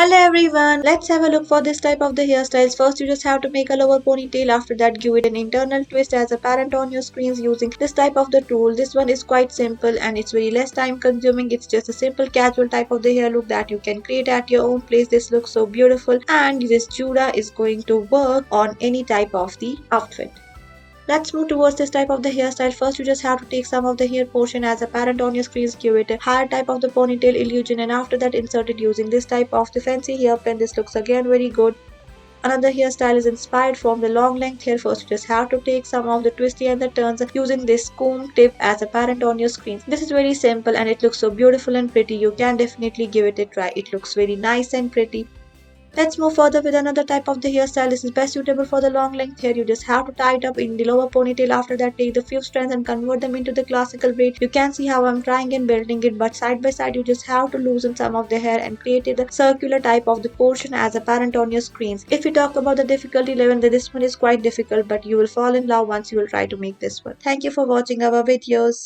Hello everyone, let's have a look for this type of the hairstyles. First you just have to make a lower ponytail, after that give it an internal twist as apparent on your screens using this type of the tool. This one is quite simple and it's very less time consuming. It's just a simple casual type of the hair look that you can create at your own place. This looks so beautiful and this Juda is going to work on any type of the outfit. Let's move towards this type of the hairstyle. First, you just have to take some of the hair portion as apparent on your screens, give it a higher type of the ponytail illusion, and after that insert it using this type of the fancy hairpin. This looks again very good. Another hairstyle is inspired from the long length hair. First, you just have to take some of the twisty and the turns using this comb tip as apparent on your screen. This is very simple and it looks so beautiful and pretty. You can definitely give it a try. It looks very nice and pretty. Let's move further with another type of the hairstyle. This is best suitable for the long length hair. You just have to tie it up in the lower ponytail. After that, take the few strands and convert them into the classical braid. You can see how I'm trying and building it, but side by side, you just have to loosen some of the hair and create the circular type of the portion as apparent on your screens. If we talk about the difficulty level, then this one is quite difficult, but you will fall in love once you will try to make this one. Thank you for watching our videos.